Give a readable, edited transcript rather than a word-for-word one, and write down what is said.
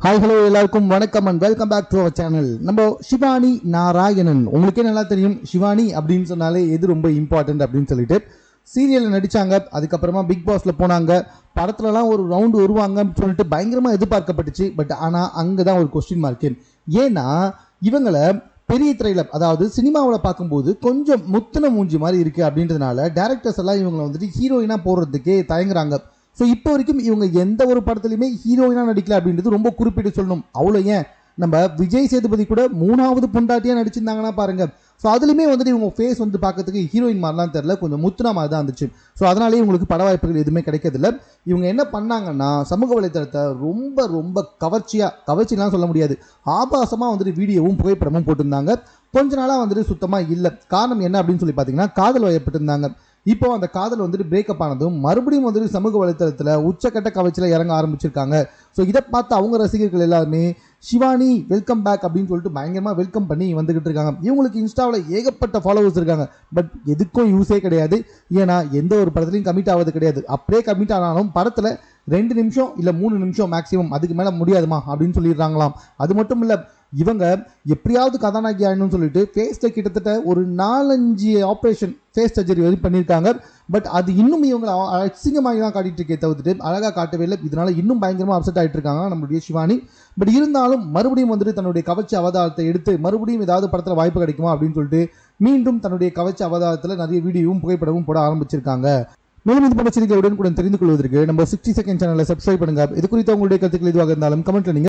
Hi hello எல்லாருக்கும் வணக்கம் and welcome back to our channel. நம்ம சிவானி நாராயணன், உங்களுக்கே நல்லா தெரியும் சிவானி அப்படின்னு சொன்னாலே எது ரொம்ப இம்பார்ட்டன்ட் அப்படின்னு சொல்லிட்டு சீரியலில் நடித்தாங்க. அதுக்கப்புறமா பிக் பாஸில் போனாங்க. படத்துலலாம் ஒரு ரவுண்டு வருவாங்கன்னு சொல்லிட்டு பயங்கரமாக எதிர்பார்க்கப்பட்டுச்சு. பட் ஆனால் அங்கே தான் ஒரு கொஸ்டின் மார்க்கு. ஏன்னா இவங்களை பெரிய திரையில், அதாவது சினிமாவில் பார்க்கும்போது கொஞ்சம் முத்தின மூஞ்சி மாதிரி இருக்குது அப்படின்றதுனால டேரக்டர்ஸ் எல்லாம் இவங்களை வந்துட்டு ஹீரோயினாக போடுறதுக்கே தயங்குறாங்க. ஸோ இப்போ வரைக்கும் இவங்க எந்த ஒரு படத்துலையுமே ஹீரோயினாக நடிக்கல அப்படின்றது ரொம்ப குறிப்பிட்டு சொல்லணும். அவ்வளோ ஏன் நம்ம விஜய் சேதுபதி கூட 3வது பொண்டாட்டியாக நடிச்சிருந்தாங்கன்னா பாருங்க. ஸோ அதுலேயுமே வந்துட்டு இவங்க ஃபேஸ் வந்து பார்க்கறதுக்கு ஹீரோயின் மாதிரிலாம் தெரில, கொஞ்சம் முத்துனா மாதிரி தான் இருந்துச்சு. ஸோ அதனாலேயே இவங்களுக்கு பட வாய்ப்புகள் எதுவுமே கிடைக்கிறதில்ல. இவங்க என்ன பண்ணாங்கன்னா சமூக வலைத்தளத்தை ரொம்ப ரொம்ப கவர்ச்சிலாம் சொல்ல முடியாது, ஆபாசமாக வந்துட்டு வீடியோவும் புகைப்படமும் போட்டிருந்தாங்க. கொஞ்ச நாளாக வந்துட்டு சுத்தமாக இல்லை. காரணம் என்ன அப்படின்னு சொல்லி பார்த்தீங்கன்னா காதல் வயப்பட்டிருந்தாங்க. இப்போ அந்த காதல் வந்துட்டு பிரேக்கப் ஆனதும் மறுபடியும் வந்துட்டு சமூக வலைத்தளத்தில் உச்சக்கட்ட கவர்ச்சியில் இறங்க ஆரம்பிச்சிருக்காங்க. ஸோ இதை பார்த்து அவங்க ரசிகர்கள் எல்லாருமே சிவானி வெல்கம் பேக் அப்படின்னு சொல்லிட்டு பயங்கரமாக வெல்கம் பண்ணி வந்துக்கிட்டு இருக்காங்க. இவங்களுக்கு இன்ஸ்டாவில் ஏகப்பட்ட ஃபாலோவர்ஸ் இருக்காங்க. பட் எதுக்கும் யூஸே கிடையாது. ஏன்னா எந்த ஒரு படத்துலையும் கமிட் ஆகிறது கிடையாது. அப்படியே கமிட் ஆனாலும் படத்தில் 2 நிமிஷம் இல்லை 3 நிமிஷம் மேக்ஸிமம், அதுக்கு மேலே முடியாதுமா அப்படின்னு சொல்லிடுறாங்களாம். அது மட்டும் இல்லை, இவங்க எப்படியாவது கதாநாயகி ஆகணும்னு சொல்லிட்டு ஃபேஸில் கிட்டத்தட்ட ஒரு 4-5 ஆப்ரேஷன் ஃபேஸ் சர்ஜரி வரை பண்ணியிருக்காங்க. பட் அது இன்னும் இவங்க அசிங்கமாக தான் காட்டிட்டு இருக்கே தவிர்த்துட்டு அழகாக காட்டவே இல்லை. இதனால இன்னும் பயங்கரமாக அப்செட் ஆகிட்டு இருக்காங்க நம்மளுடைய சிவானி. பட் இருந்தாலும் மறுபடியும் வந்துட்டு தன்னுடைய கவர்ச்சி அவதாரத்தை எடுத்து மறுபடியும் ஏதாவது படத்தில் வாய்ப்பு கிடைக்குமா அப்படின்னு சொல்லிட்டு மீண்டும் தன்னுடைய கவர்ச்சி அவதாரத்தில் நிறைய வீடியோவும் புகைப்படமும் போட ஆரம்பிச்சிருக்காங்க. மேலும் இது போன்ற செய்திகளுடன் கூட தெரிந்து கொள்வதற்கு நம்ம 60 செகண்ட் சேனலை சப்ஸ்கிரைப் பண்ணுங்க. இது குறித்த உங்களுடைய கருத்துக்கள் எதுவாக இருந்தாலும் கமெண்ட்ல நீங்க